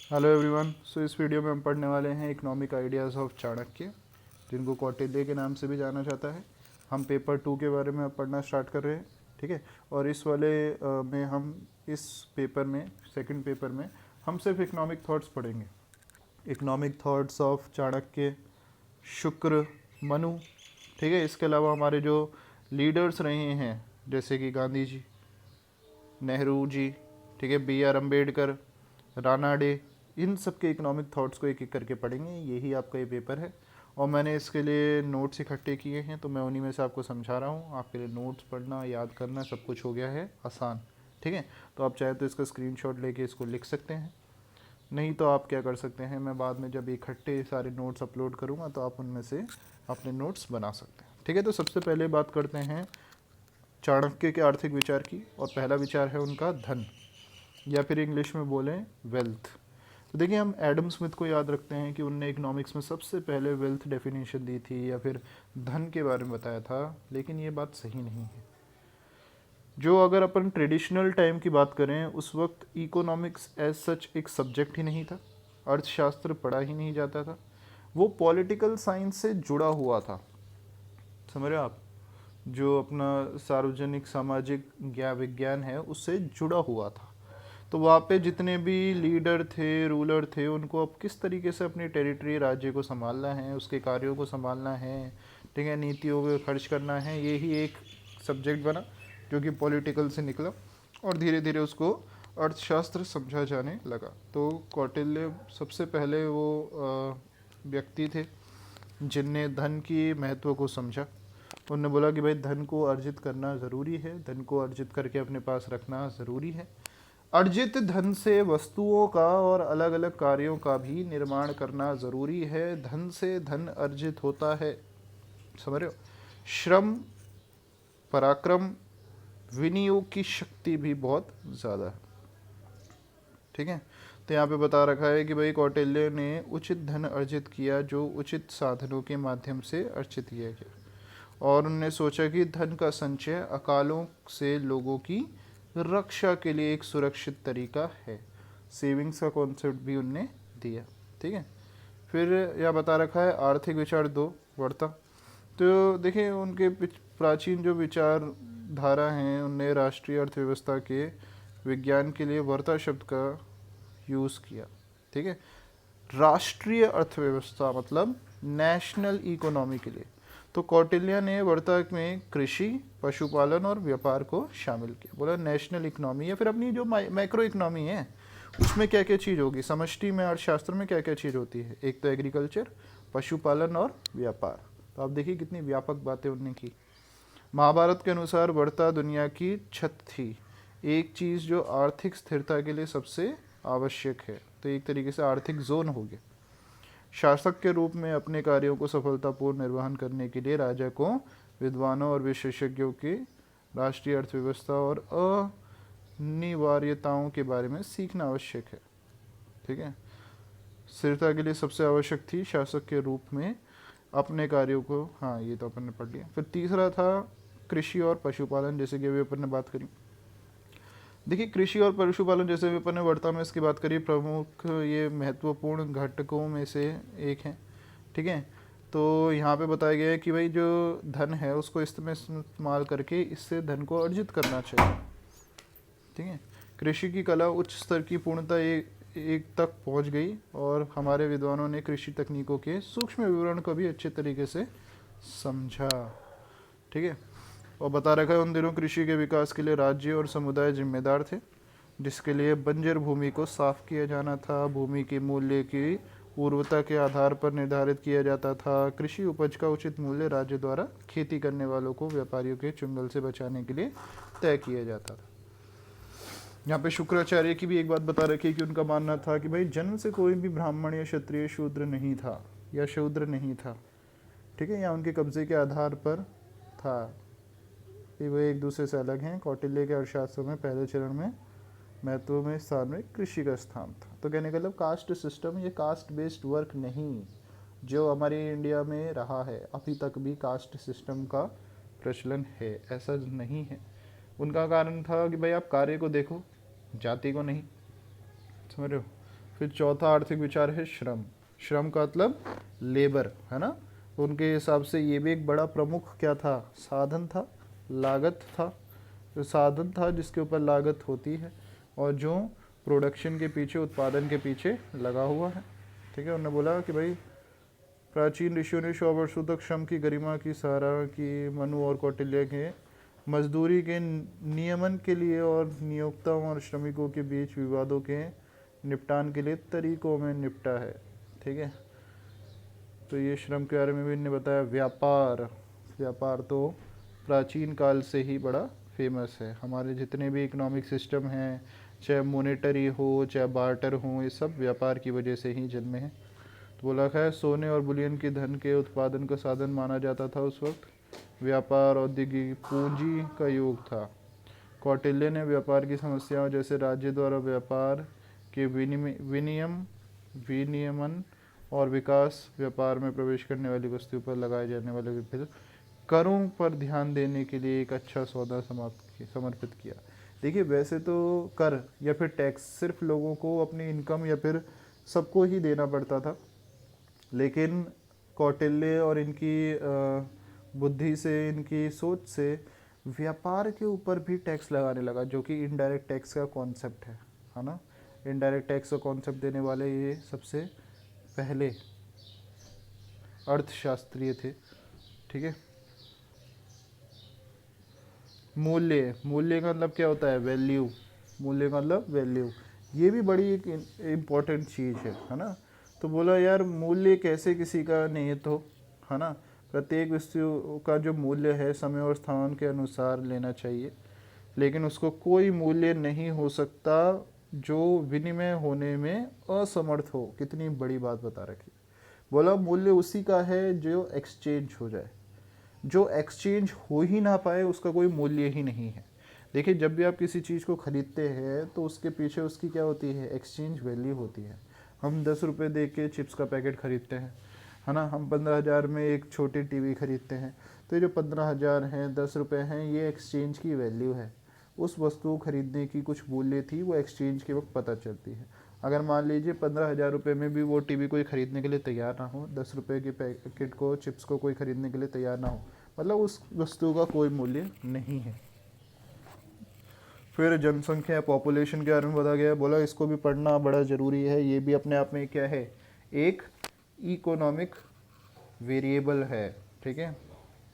Hello everyone. सो इस video में हम पढ़ने वाले हैं इकोनॉमिक आइडियाज़ ऑफ चाणक्य, जिनको कौटिल्य के नाम से भी जाना जाता है। हम पेपर 2 के बारे में अब पढ़ना स्टार्ट कर रहे हैं, ठीक है। और इस वाले में हम इस पेपर में सेकंड पेपर में हम सिर्फ इकोनॉमिक थॉट्स पढ़ेंगे। इकोनॉमिक थॉट्स ऑफ चाणक्य, शुक्र, मनु, ठीक है। इसके अलावा हमारे जो लीडर्स रहे हैं जैसे कि गांधी जी, नेहरू जी, ठीक है, B.R. अम्बेडकर, रानाडे, इन सब के इकोनॉमिक थॉट्स को एक एक करके पढ़ेंगे। यही आपका ये पेपर है और मैंने इसके लिए नोट्स इकट्ठे किए हैं, तो मैं उन्हीं में से आपको समझा रहा हूँ। आपके लिए नोट्स पढ़ना, याद करना सब कुछ हो गया है आसान, ठीक है। तो आप चाहे तो इसका स्क्रीनशॉट लेके इसको लिख सकते हैं, नहीं तो आप क्या कर सकते हैं, मैं बाद में जब इकट्ठे सारे नोट्स अपलोड करूँगा तो आप उनमें से अपने नोट्स बना सकते हैं, ठीक है। तो सबसे पहले बात करते हैं चाणक्य के आर्थिक विचार की, और पहला विचार है उनका धन, या फिर इंग्लिश में बोलें वेल्थ। तो देखिए, हम एडम स्मिथ को याद रखते हैं कि उनने इकोनॉमिक्स में सबसे पहले वेल्थ डेफिनेशन दी थी या फिर धन के बारे में बताया था, लेकिन ये बात सही नहीं है। जो अगर अपन ट्रेडिशनल टाइम की बात करें, उस वक्त इकोनॉमिक्स एज सच एक सब्जेक्ट ही नहीं था, अर्थशास्त्र पढ़ा ही नहीं जाता था, वो पॉलिटिकल साइंस से जुड़ा हुआ था। समझ रहे हो आप? जो अपना सार्वजनिक सामाजिक विज्ञान है उससे जुड़ा हुआ था। तो वहाँ पे जितने भी लीडर थे, रूलर थे, उनको अब किस तरीके से अपनी टेरिटरी, राज्य को संभालना है, उसके कार्यों को संभालना है, ठीक है, नीतियों को खर्च करना है, यही एक सब्जेक्ट बना जो कि पॉलिटिकल से निकला और धीरे धीरे उसको अर्थशास्त्र समझा जाने लगा। तो कौटिल्य सबसे पहले वो व्यक्ति थे जिनने धन की महत्व को समझा। उन्होंने बोला कि भाई धन को अर्जित करना ज़रूरी है, धन को अर्जित करके अपने पास रखना ज़रूरी है। अर्जित धन से वस्तुओं का और अलग अलग कार्यों का भी निर्माण करना ज़रूरी है। धन से धन अर्जित होता है, समझ रहे हो? श्रम, पराक्रम, विनियोग की शक्ति भी बहुत ज़्यादा है, ठीक है। तो यहाँ पे बता रखा है कि भाई कौटिल्य ने उचित धन अर्जित किया जो उचित साधनों के माध्यम से अर्जित किया गया, और उन्होंने सोचा कि धन का संचय अकालों से लोगों की रक्षा के लिए एक सुरक्षित तरीका है। सेविंग्स का कॉन्सेप्ट भी उनने दिया, ठीक है। फिर यह बता रखा है आर्थिक विचार 2, वर्ता। तो देखिए, उनके प्राचीन जो विचार धारा हैं, उनने राष्ट्रीय अर्थव्यवस्था के विज्ञान के लिए वर्ता शब्द का यूज़ किया, ठीक है। राष्ट्रीय अर्थव्यवस्था मतलब नेशनल इकोनॉमी के लिए। तो कौटिल्य ने वर्ता में कृषि, पशुपालन और व्यापार को शामिल किया। बोला नेशनल इकोनॉमी या फिर अपनी जो मैक्रो इकोनॉमी है उसमें क्या क्या चीज़ होगी, समष्टि में अर्थशास्त्र में क्या क्या चीज़ होती है। एक तो एग्रीकल्चर, पशुपालन और व्यापार। तो आप देखिए कितनी व्यापक बातें उन्होंने की। महाभारत के अनुसार वर्ता दुनिया की छत थी, एक चीज़ जो आर्थिक स्थिरता के लिए सबसे आवश्यक है। तो एक तरीके से आर्थिक जोन हो गया। शासक के रूप में अपने कार्यों को सफलतापूर्ण निर्वहन करने के लिए राजा को विद्वानों और विशेषज्ञों के राष्ट्रीय अर्थव्यवस्था और अनिवार्यताओं के बारे में सीखना आवश्यक है, ठीक है। स्थिरता के लिए सबसे आवश्यक थी शासक के रूप में अपने कार्यों को, हाँ ये तो अपन ने पढ़ लिया। फिर तीसरा था कृषि और पशुपालन, जैसे कि अभी अपन ने बात करी। देखिए, कृषि और पशुपालन जैसे भी अपन ने वर्ता में इसकी बात करी, प्रमुख ये महत्वपूर्ण घटकों में से एक है, ठीक है। तो यहाँ पे बताया गया है कि भाई जो धन है उसको इस्तेमाल करके इससे धन को अर्जित करना चाहिए, ठीक है। कृषि की कला उच्च स्तर की पूर्णता एक तक पहुँच गई और हमारे विद्वानों ने कृषि तकनीकों के सूक्ष्म विवरण को भी अच्छे तरीके से समझा, ठीक है। और बता रखा है उन दिनों कृषि के विकास के लिए राज्य और समुदाय जिम्मेदार थे, जिसके लिए बंजर भूमि को साफ किया जाना था। भूमि के मूल्य की उर्वरता के आधार पर निर्धारित किया जाता था। कृषि उपज का उचित मूल्य राज्य द्वारा खेती करने वालों को व्यापारियों के चुंगल से बचाने के लिए तय किया जाता था। यहाँ पे शुक्राचार्य की भी एक बात बता रखी है कि उनका मानना था कि भाई जन्म से कोई भी ब्राह्मण या क्षत्रिय शूद्र नहीं था या शूद्र नहीं था, ठीक है, या उनके कब्जे के आधार पर था, कि वो एक दूसरे से अलग हैं। कौटिल्य के अर्थशास्त्र में पहले चरण में महत्व में स्थान में कृषि का स्थान था। तो कहने का मतलब कास्ट सिस्टम, ये कास्ट बेस्ड वर्क नहीं जो हमारे इंडिया में रहा है, अभी तक भी कास्ट सिस्टम का प्रचलन है, ऐसा नहीं है। उनका कारण था कि भाई आप कार्य को देखो, जाति को नहीं, समझ रहे हो। फिर चौथा आर्थिक विचार है श्रम। श्रम का मतलब लेबर, है ना। तो उनके हिसाब से ये भी एक बड़ा प्रमुख क्या था, साधन था, लागत था। जो साधन था जिसके ऊपर लागत होती है और जो प्रोडक्शन के पीछे, उत्पादन के पीछे लगा हुआ है। ठीक है, उन्होंने बोला कि भाई प्राचीन ऋषियों ने 100 वर्षों तक श्रम की गरिमा की सराहना की। मनु और कौटिल्य के मजदूरी के नियमन के लिए और नियोक्ताओं और श्रमिकों के बीच विवादों के निपटान के लिए तरीकों में निपटा है। ठीक है, तो ये श्रम के बारे में भी इन्होंने बताया। व्यापार, व्यापार तो प्राचीन काल से ही बड़ा फेमस है। हमारे जितने भी इकोनॉमिक सिस्टम हैं, चाहे मोनेटरी हो चाहे बार्टर हो, ये सब व्यापार की वजह से ही जन्मे हैं। तो बोला है सोने और बुलियन की धन के उत्पादन का साधन माना जाता था उस वक्त। व्यापार औद्योगिक पूंजी का योग था। कौटिल्य ने व्यापार की समस्याओं जैसे राज्य द्वारा व्यापार के विनियमन और विकास, व्यापार में प्रवेश करने वाली वस्तुओं पर लगाए जाने वाले विभिन्न करों पर ध्यान देने के लिए एक अच्छा सौदा समर्पित किया। देखिए, वैसे तो कर या फिर टैक्स सिर्फ लोगों को अपनी इनकम या फिर सबको ही देना पड़ता था, लेकिन कौटिल्य और इनकी बुद्धि से, इनकी सोच से व्यापार के ऊपर भी टैक्स लगाने लगा, जो कि इनडायरेक्ट टैक्स का कॉन्सेप्ट है ना। इनडायरेक्ट टैक्स का कॉन्सेप्ट देने वाले ये सबसे पहले अर्थशास्त्रीय थे। ठीक है, मूल्य, मूल्य का मतलब क्या होता है, वैल्यू। मूल्य का मतलब वैल्यू, ये भी बड़ी एक इम्पॉर्टेंट चीज़ है ना। तो बोला यार मूल्य कैसे किसी का निहित हो, है ना। प्रत्येक वस्तु का जो मूल्य है समय और स्थान के अनुसार लेना चाहिए, लेकिन उसको कोई मूल्य नहीं हो सकता जो विनिमय होने में असमर्थ हो। कितनी बड़ी बात बता रखी। बोला मूल्य उसी का है जो एक्सचेंज हो जाए। जो एक्सचेंज हो ही ना पाए उसका कोई मूल्य ही नहीं है। देखिए, जब भी आप किसी चीज़ को खरीदते हैं तो उसके पीछे उसकी क्या होती है, एक्सचेंज वैल्यू होती है। हम 10 रुपये दे के चिप्स का पैकेट खरीदते हैं, है ना। हम 15,000 में एक छोटी टीवी खरीदते हैं, तो ये जो 15,000 हैं, 10 रुपये हैं, ये एक्सचेंज की वैल्यू है। उस वस्तु खरीदने की कुछ मूल्य थी, वो एक्सचेंज के वक्त पता चलती है। अगर मान लीजिए 15,000 रुपये में भी वो टीवी कोई ख़रीदने के लिए तैयार ना हो, 10 रुपये के पैकेट को, चिप्स को कोई ख़रीदने के लिए तैयार ना हो, मतलब उस वस्तु का कोई मूल्य नहीं है। फिर जनसंख्या, पॉपुलेशन के बारे में बताया गया। बोला इसको भी पढ़ना बड़ा ज़रूरी है। ये भी अपने आप में क्या है, एक इकोनॉमिक वेरिएबल है। ठीक है,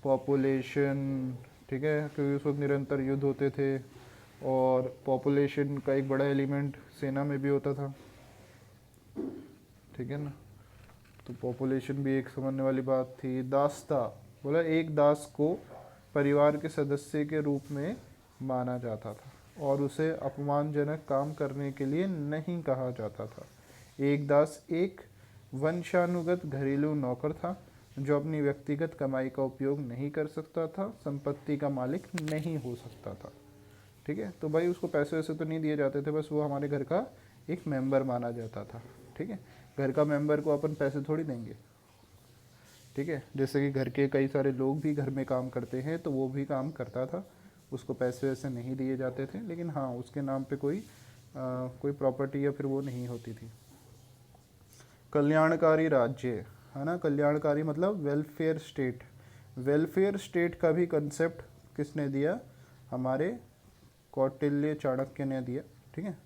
पॉपुलेशन। ठीक है, क्योंकि उस वक्त निरंतर युद्ध होते थे और पॉपुलेशन का एक बड़ा एलिमेंट सेना में भी होता था। ठीक है ना, तो पॉपुलेशन भी एक समझने वाली बात थी। दासता, बोला एक दास को परिवार के सदस्य के रूप में माना जाता था और उसे अपमानजनक काम करने के लिए नहीं कहा जाता था। एक दास एक वंशानुगत घरेलू नौकर था जो अपनी व्यक्तिगत कमाई का उपयोग नहीं कर सकता था, संपत्ति का मालिक नहीं हो सकता था। ठीक है, तो भाई उसको पैसे वैसे तो नहीं दिए जाते थे, बस वो हमारे घर का एक मेंबर माना जाता था। ठीक है, घर का मेंबर को अपन पैसे थोड़ी देंगे। ठीक है, जैसे कि घर के कई सारे लोग भी घर में काम करते हैं, तो वो भी काम करता था, उसको पैसे वैसे नहीं दिए जाते थे, लेकिन हाँ उसके नाम पे कोई प्रॉपर्टी या फिर वो नहीं होती थी। कल्याणकारी राज्य, है ना। कल्याणकारी मतलब वेलफेयर स्टेट। वेलफेयर स्टेट का भी कंसेप्ट किसने दिया, हमारे कौटिल्य चाणक्य ने दिया। ठीक है,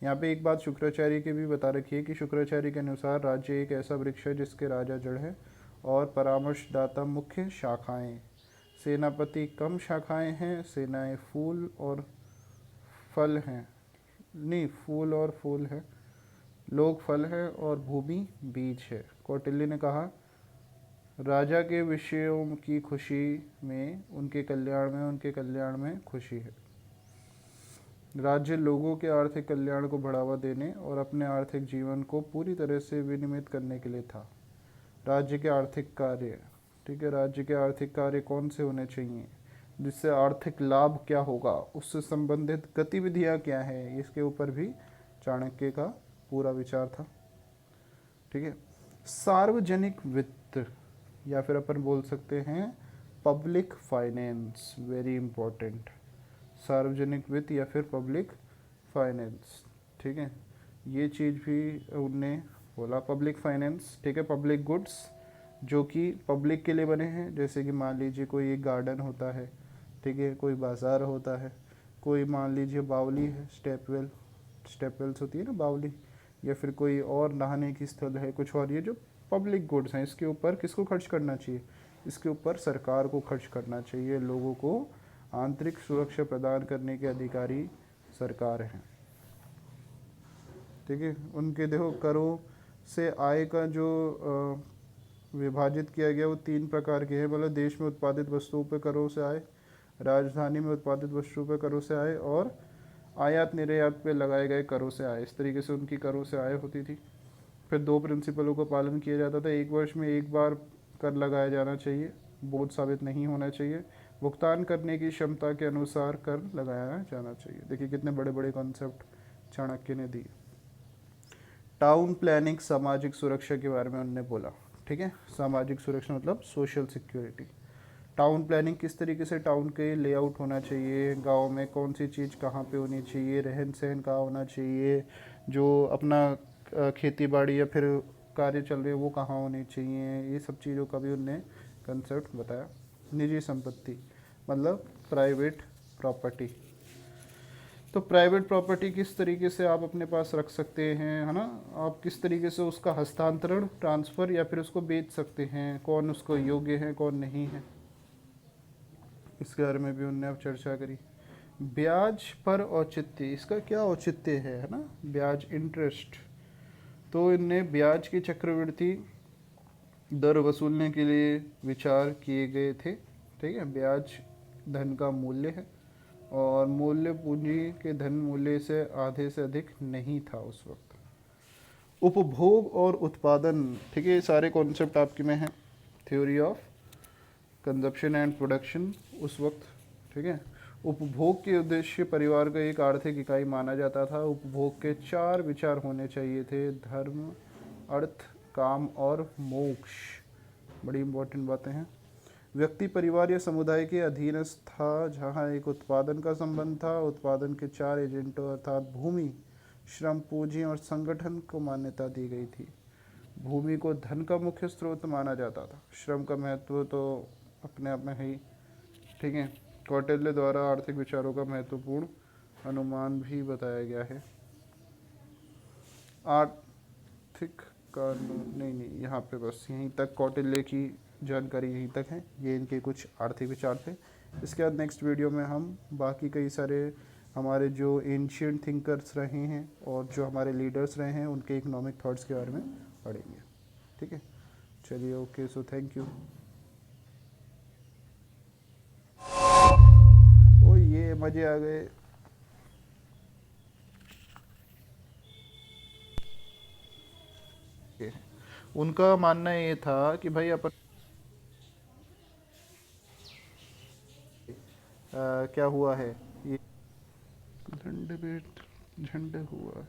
यहाँ पे एक बात शुक्राचार्य की भी बता रखी है कि शुक्राचार्य के अनुसार राज्य एक ऐसा वृक्ष है जिसके राजा जड़ है और परामर्शदाता मुख्य शाखाएं। सेनापति कम शाखाएं हैं, सेनाएं फूल और फल हैं, नहीं फूल और फूल है, लोग फल है और भूमि बीज है। कौटिल्य ने कहा राजा के विषयों की खुशी में उनके कल्याण में खुशी है। राज्य लोगों के आर्थिक कल्याण को बढ़ावा देने और अपने आर्थिक जीवन को पूरी तरह से विनियमित करने के लिए था। राज्य के आर्थिक कार्य, ठीक है, राज्य के आर्थिक कार्य कौन से होने चाहिए, जिससे आर्थिक लाभ क्या होगा, उससे संबंधित गतिविधियां क्या हैं, इसके ऊपर भी चाणक्य का पूरा विचार था। ठीक है, सार्वजनिक वित्त या फिर अपन बोल सकते हैं पब्लिक फाइनेंस, वेरी इंपॉर्टेंट। सार्वजनिक वित्त या फिर पब्लिक फाइनेंस, ठीक है, ये चीज़ भी उनने बोला। पब्लिक फाइनेंस, ठीक है, पब्लिक गुड्स जो कि पब्लिक के लिए बने हैं, जैसे कि मान लीजिए कोई एक गार्डन होता है, ठीक है, कोई बाज़ार होता है, कोई मान लीजिए बावली है, स्टेपवेल्स होती है ना बावली, या फिर कोई और नहाने की स्थल है कुछ और, ये जो पब्लिक गुड्स हैं इसके ऊपर किसको खर्च करना चाहिए, इसके ऊपर सरकार को खर्च करना चाहिए। लोगों को आंतरिक सुरक्षा प्रदान करने के अधिकारी सरकार हैं, ठीक है। उनके देखो करों से आय का जो विभाजित किया गया वो 3 प्रकार के हैं, मतलब देश में उत्पादित वस्तुओं पर करों से आय, राजधानी में उत्पादित वस्तुओं पर करों से आय, और आयात निर्यात पे लगाए गए करों से आय। इस तरीके से उनकी करों से आय होती थी। फिर 2 प्रिंसिपलों का पालन किया जाता था। 1 वर्ष में 1 बार कर लगाया जाना चाहिए, बोझ साबित नहीं होना चाहिए। भुगतान करने की क्षमता के अनुसार कर लगाया जाना चाहिए। देखिए कितने बड़े बड़े कॉन्सेप्ट चाणक्य ने दिए। टाउन प्लानिंग सामाजिक सुरक्षा के बारे में उन्होंने बोला, ठीक है। सामाजिक सुरक्षा मतलब सोशल सिक्योरिटी। टाउन प्लानिंग किस तरीके से टाउन के लेआउट होना चाहिए, गांव में कौन सी चीज़ कहाँ पे होनी चाहिए, रहन सहन कहाँ होना चाहिए, जो अपना खेती बाड़ी या फिर कार्य चल रहे हैं वो कहाँ होने चाहिए, ये सब चीज़ों का भी उनने कंसेप्ट बताया। निजी संपत्ति मतलब प्राइवेट प्रॉपर्टी। तो प्राइवेट प्रॉपर्टी किस तरीके से आप अपने पास रख सकते हैं, है ना, आप किस तरीके से उसका हस्तांतरण, ट्रांसफ़र या फिर उसको बेच सकते हैं, कौन उसको योग्य है कौन नहीं है, इसके बारे में भी उनने अब चर्चा करी। ब्याज पर औचित्य, इसका क्या औचित्य है ना, ब्याज इंटरेस्ट। तो इनने ब्याज की चक्रवृद्धि दर वसूलने के लिए विचार किए गए थे, ठीक है। ब्याज धन का मूल्य है और मूल्य पूंजी के धन मूल्य से आधे से अधिक नहीं था उस वक्त। उपभोग और उत्पादन, ठीक है, ये सारे कॉन्सेप्ट आपके में हैं। Theory of consumption and production उस वक्त, ठीक है। उपभोग के उद्देश्य परिवार का एक आर्थिक इकाई माना जाता था। उपभोग के 4 विचार होने चाहिए थे, धर्म, अर्थ, काम और मोक्ष। बड़ी इंपॉर्टेंट बातें हैं। व्यक्ति परिवार या समुदाय के अधीनस्थ था, जहाँ एक उत्पादन का संबंध था। उत्पादन के 4 एजेंटों अर्थात भूमि, श्रम, पूंजी और संगठन को मान्यता दी गई थी। भूमि को धन का मुख्य स्रोत माना जाता था। श्रम का महत्व तो अपने आप में है ही, ठीक है। कौटिल्य द्वारा आर्थिक विचारों का महत्वपूर्ण अनुमान भी बताया गया है। आर्थिक कानून नहीं, यहाँ पे बस यहीं तक कौटिल्य की जानकारी यहीं तक है। ये इनके कुछ आर्थिक विचार थे। इसके बाद नेक्स्ट वीडियो में हम बाकी कई सारे हमारे जो एंशियंट थिंकर्स रहे हैं और जो हमारे लीडर्स रहे हैं उनके इकोनॉमिक थॉट्स के बारे में पढ़ेंगे, ठीक है। चलिए, ओके, सो थैंक यू। ओ ये मज़े आ गए। उनका मानना ये था कि भाई अपन क्या हुआ है ये झंडे पे झंडे हुआ है।